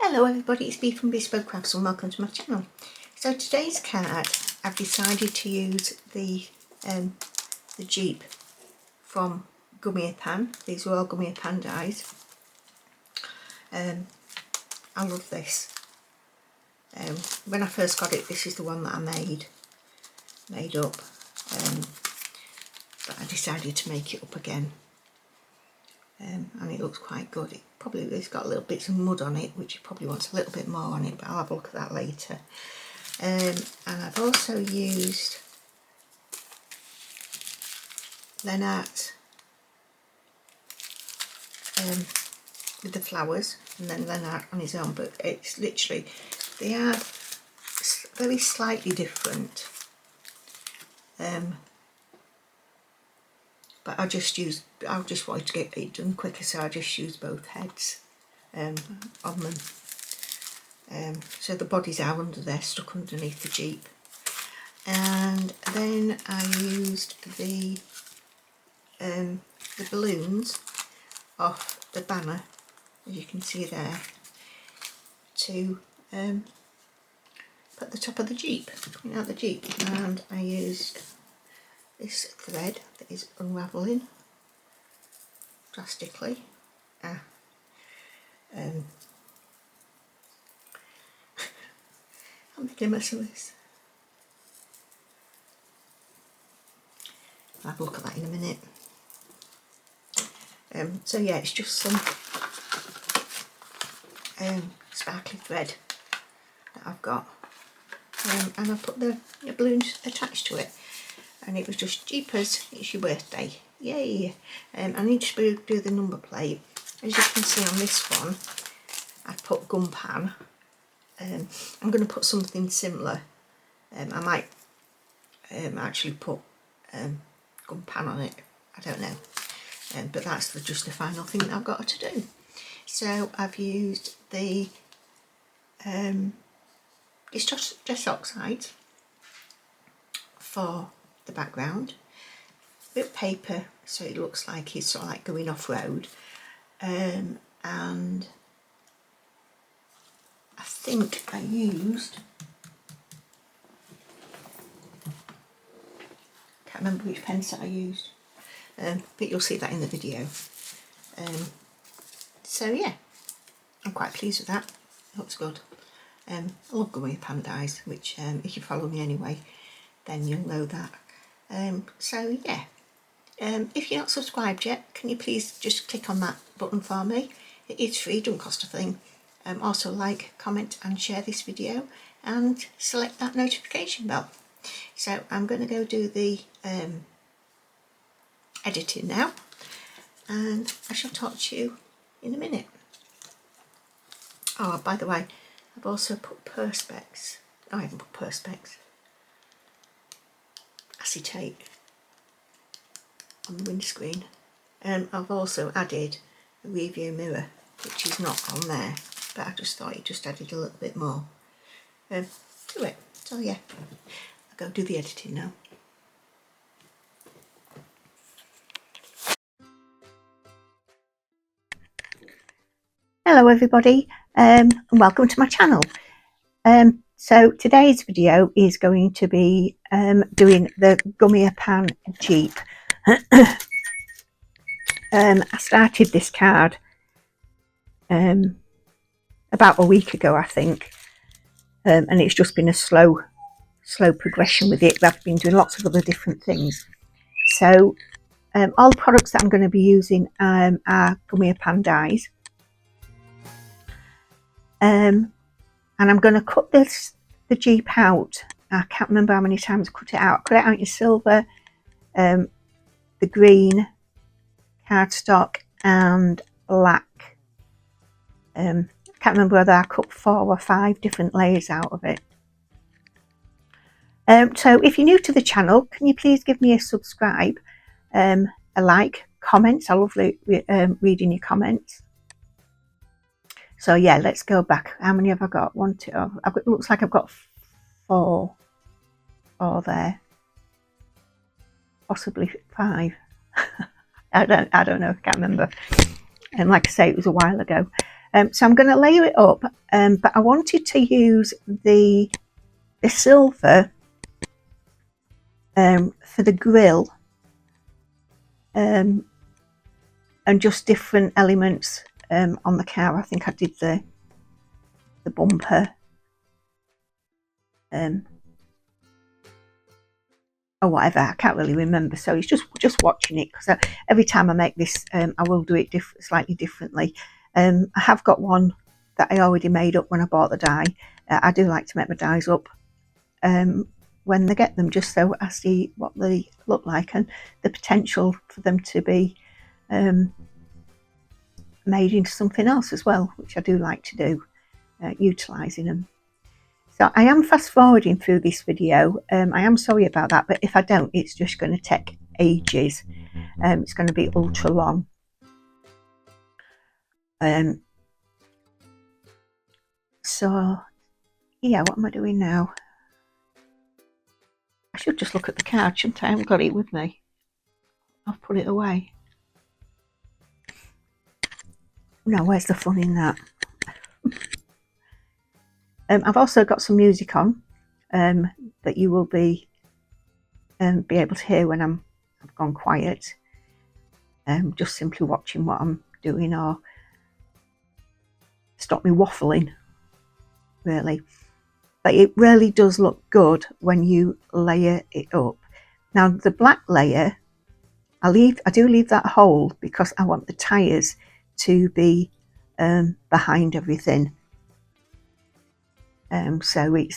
Hello everybody, it's Bea from Bespoke Crafts and welcome to my channel. So today's card, I've decided to use the Jeep from GUMMIAPAN. These are all GUMMIAPAN dies. I love this. When I first got it, this is the one that I made up, but I decided to make it up again. And it looks quite good. It's got little bits of mud on it, which it probably wants a little bit more on it, but I'll have a look at that later. And I've also used Lenart with the flowers, and then Lenart on his own, but it's literally, they are very slightly different. But I just wanted to get it done quicker, so I just used both heads on them. So the bodies are under there, stuck underneath the Jeep. And then I used the balloons off the banner, as you can see there, to put the top of the Jeep, out the Jeep. And I used this thread that is unravelling drastically. I'm making a mess of this. I'll have a look at that in a minute. So yeah, it's just some sparkly thread that I've got, and I put the balloons attached to it. And it was just jeepers, it's your birthday, yay! I need to do the number plate. As you can see on this one, I put gum pan. I'm going to put something similar. I might actually put gum pan on it, I don't know. But that's just the final thing that I've got to do. So I've used the Distress Oxide for the background, bit of paper so it looks like it's sort of like going off-road, and I think I used, can't remember which pencil I used, but you'll see that in the video. So yeah, I'm quite pleased with that. It looks good. I love GUMMIAPAN dies, which if you follow me anyway, then you'll know that. So yeah, if you're not subscribed yet, can you please just click on that button for me? It is free, doesn't cost a thing. Also like, comment and share this video, and select that notification bell. So I'm going to go do the editing now, and I shall talk to you in a minute. Oh, by the way, I've also put perspex. Oh, I haven't put perspex. Acetate on the windscreen. I've also added a review mirror, which is not on there, but I just thought it just added a little bit more to it. So yeah, I'll go do the editing now. Hello everybody, and welcome to my channel. So today's video is going to be doing the GUMMIAPAN Jeep. I started this card about a week ago, I think, and it's just been a slow progression with it. I've been doing lots of other different things. So all the products that I'm going to be using are GUMMIAPAN dies. And I'm going to cut the Jeep out. I can't remember how many times I cut it out. I cut it out in silver, the green, cardstock and black. I can't remember whether I cut 4 or 5 different layers out of it. So if you're new to the channel, can you please give me a subscribe, a like, comments. I love reading your comments. So yeah, let's go back. How many have I got? 1, 2. It looks like I've got 4 there, possibly 5. I don't know. I can't remember. And like I say, it was a while ago. So I'm going to layer it up, but I wanted to use the silver for the grill, and just different elements on the car. I think I did the bumper, or whatever. I can't really remember. So it's just watching it, because every time I make this, I will do it slightly differently. I have got one that I already made up when I bought the die. I do like to make my dies up when they get them, just so I see what they look like and the potential for them to be made into something else as well, which I do like to do, utilising them. So I am fast forwarding through this video. I am sorry about that, but if I don't, it's just going to take ages. It's going to be ultra long. So yeah, what am I doing now? I should just look at the card, shouldn't I? I haven't got it with me. I'll put it away. No, where's the fun in that? I've also got some music on that you will be able to hear when I've gone quiet. Just simply watching what I'm doing, or stop me waffling, really. But it really does look good when you layer it up. Now the black layer, I do leave that hole because I want the tires to be behind everything. So it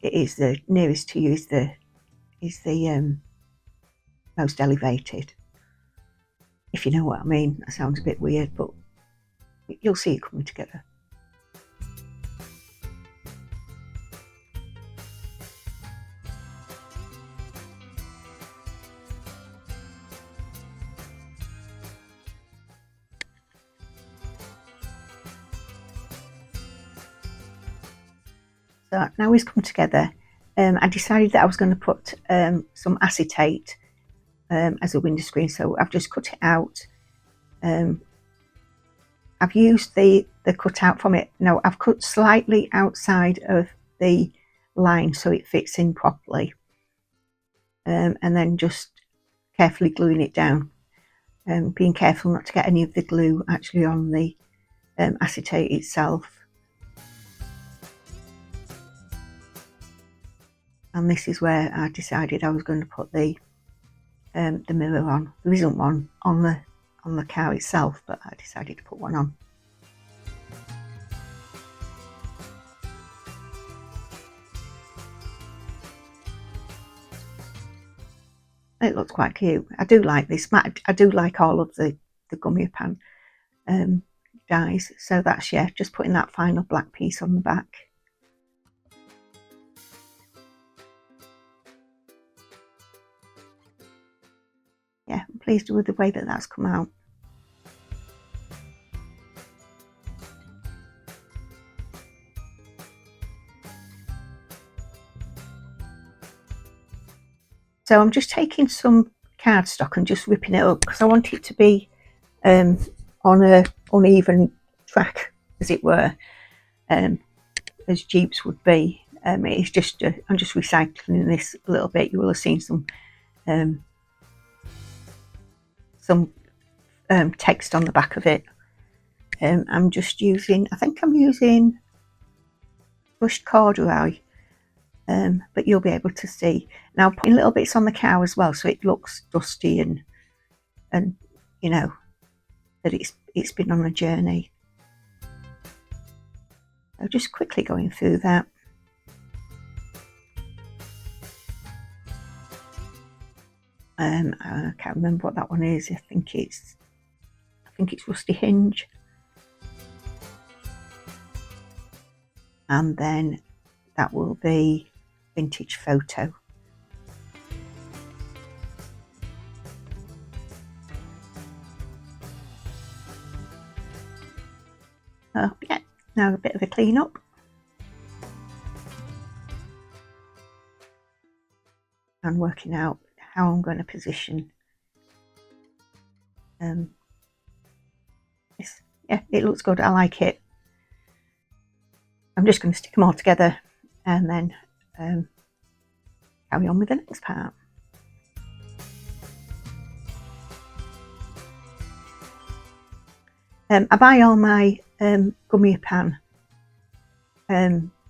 is the nearest to you is the most elevated, if you know what I mean. That sounds a bit weird, but you'll see it coming together. So now it's come together. I decided that I was going to put some acetate as a window screen, so I've just cut it out. I've used the cutout from it. Now I've cut slightly outside of the line so it fits in properly, and then just carefully gluing it down, being careful not to get any of the glue actually on the acetate itself. And this is where I decided I was going to put the mirror on. There isn't one on the car itself, but I decided to put one on. It looks quite cute. I do like this. I do like all of the GUMMIAPAN dies. So that's, yeah, just putting that final black piece on the back. Yeah, I'm pleased with the way that that's come out. So I'm just taking some cardstock and just ripping it up because I want it to be on a uneven track, as it were, as Jeeps would be. It's just I'm just recycling this a little bit. You will have seen some text on the back of it. I'm just using, I think I'm using brushed corduroy, but you'll be able to see. Now I'm putting little bits on the cow as well, so it looks dusty and you know that it's been on a journey. So just quickly going through that. I can't remember what that one is. I think it's Rusty Hinge. And then that will be Vintage Photo. Yeah, now a bit of a clean up. And working out how I'm going to position this. Yeah, it looks good. I like it. I'm just going to stick them all together and then carry on with the next part. I buy all my GUMMIAPAN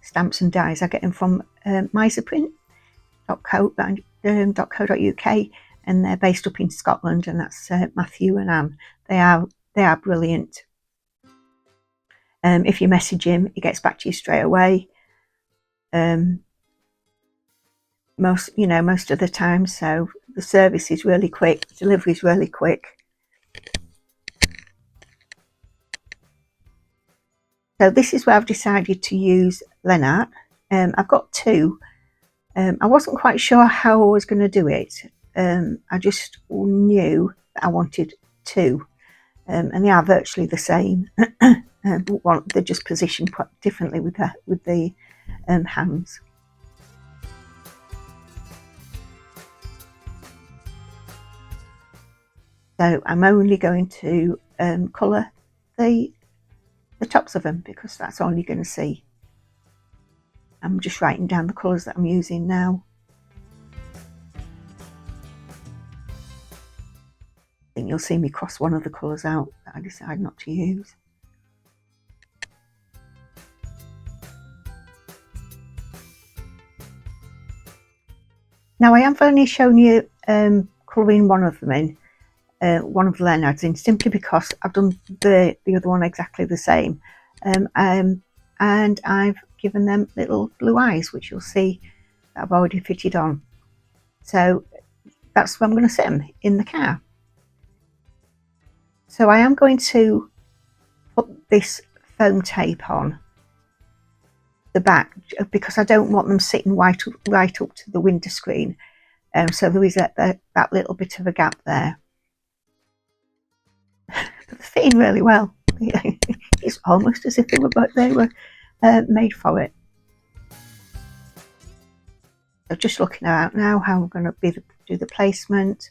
stamps and dies. I get them from miserprint.co.uk, and they're based up in Scotland, and that's Matthew and Anne. They are brilliant. If you message him, he gets back to you straight away. Most of the time, so the service is really quick, delivery is really quick. So this is where I've decided to use Lenart. I've got two. I wasn't quite sure how I was going to do it. I just knew that I wanted two, and they are virtually the same. They're just positioned quite differently with the hands. So I'm only going to colour the tops of them, because that's all you're going to see. I'm just writing down the colours that I'm using now. I think you'll see me cross one of the colours out that I decide not to use. Now I have only shown you colouring one of them in, one of the Lenarts in, simply because I've done the other one exactly the same, and I've given them little blue eyes, which you'll see that I've already fitted on. So that's where I'm going to sit them, in the car. So I am going to put this foam tape on the back, because I don't want them sitting right up to the window screen, so there is that little bit of a gap there. But they're fitting really well. It's almost as if they were made for it. So just looking out now how I'm going to do the placement,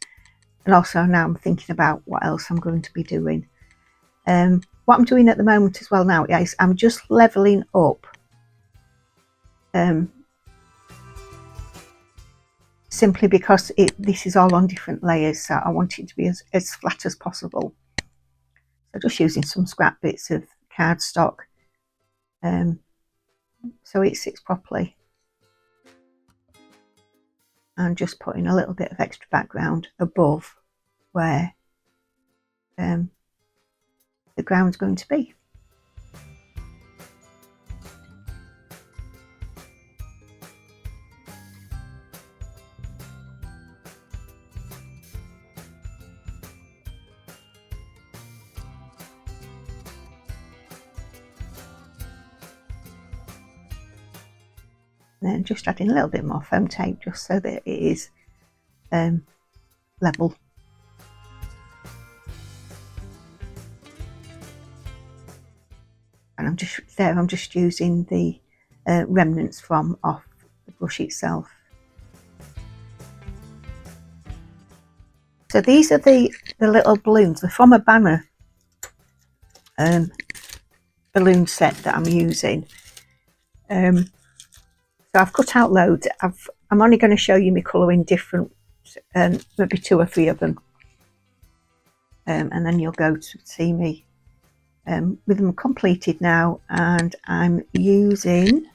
and also now I'm thinking about what else I'm going to be doing. What I'm doing at the moment as well now is I'm just leveling up, simply because this is all on different layers, so I want it to be as flat as possible. So just using some scrap bits of cardstock, so it sits properly, and just putting a little bit of extra background above where the ground's going to be. Then just adding a little bit more foam tape, just so that it is level. And I'm just using the remnants from off the brush itself. So these are the little balloons. They're from a banner balloon set that I'm using. So I've cut out loads. I'm only going to show you me colouring different, maybe 2 or 3 of them, and then you'll go to see me with them completed now. And I'm using,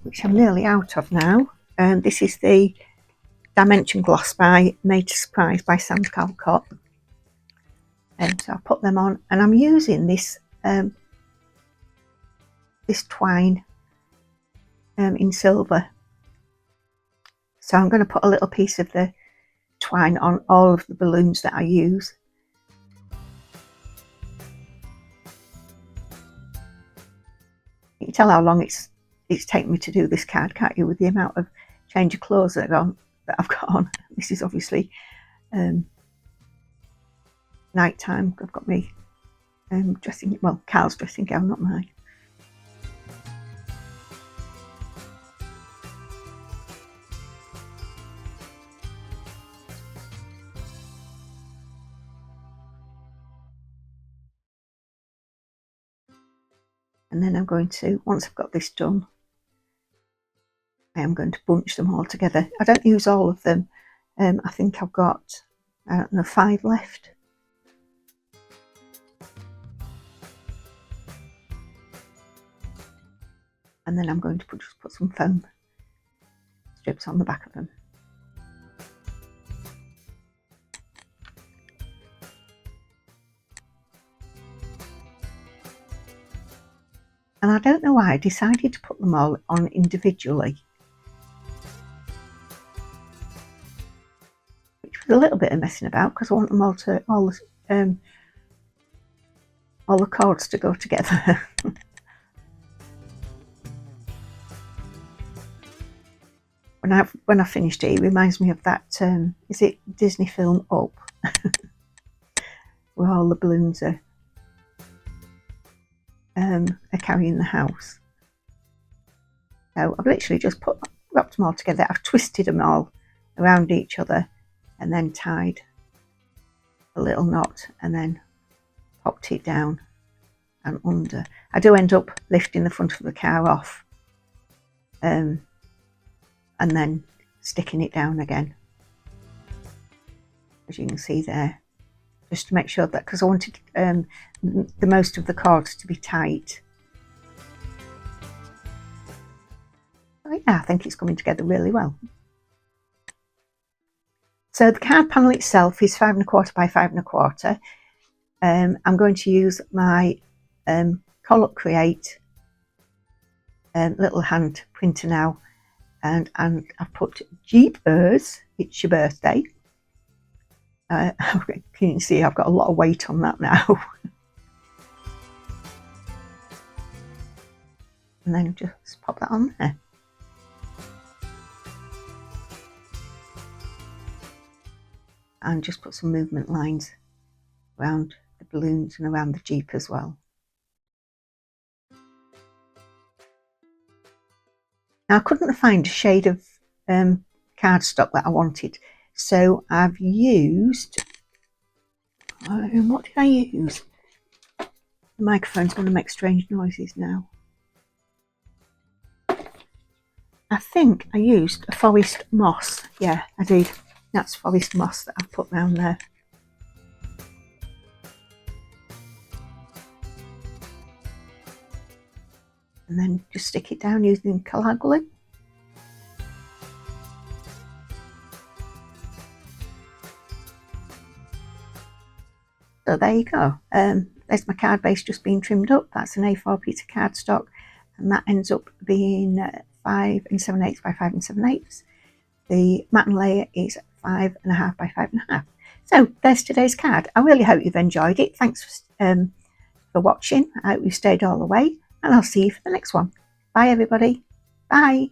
which I'm nearly out of now, and this is the Dimension Gloss by Made to Surprise by Sam's Colop. And so I'll put them on, and I'm using this this twine in silver. So I'm going to put a little piece of the twine on all of the balloons that I use. You can tell how long it's taken me to do this card, can't you, with the amount of change of clothes that I've got on. This is obviously night time. I've got me dressing, well, Carl's dressing gown, not mine. And And then I'm going to, once I've got this done, I am going to bunch them all together. I don't use all of them. I think I've got, I don't know, 5 left. And then I'm going to just put some foam strips on the back of them. And I don't know why I decided to put them all on individually, which was a little bit of messing about because I want them all to all the cords to go together. When I finished it, it reminds me of that, is it Disney film Up? Where all the balloons are carrying the house. So I've literally just wrapped them all together. I've twisted them all around each other and then tied a little knot and then popped it down and under. I do end up lifting the front of the car off and then sticking it down again, as you can see there, just to make sure that, because I wanted the most of the cords to be tight. So yeah, I think it's coming together really well. So the card panel itself is 5 1/4 by 5 1/4. I'm going to use my Colop Create little hand printer now, and I've put Jeepers, it's your birthday. Can you see I've got a lot of weight on that now. And then just pop that on there. And just put some movement lines around the balloons and around the Jeep as well. Now I couldn't find a shade of cardstock that I wanted, so I've used, what did I use? The microphone's going to make strange noises now. I think I used a forest moss. Yeah, I did. That's forest moss that I've put down there. And then just stick it down using Collall glue. So there you go. There's my card base just being trimmed up. That's an A4 piece of cardstock, and that ends up being 5 7/8 by 5 7/8. The matte layer is 5 1/2 by 5 1/2. So there's today's card. I really hope you've enjoyed it. Thanks for watching. I hope you stayed all the way, and I'll see you for the next one. Bye everybody. Bye.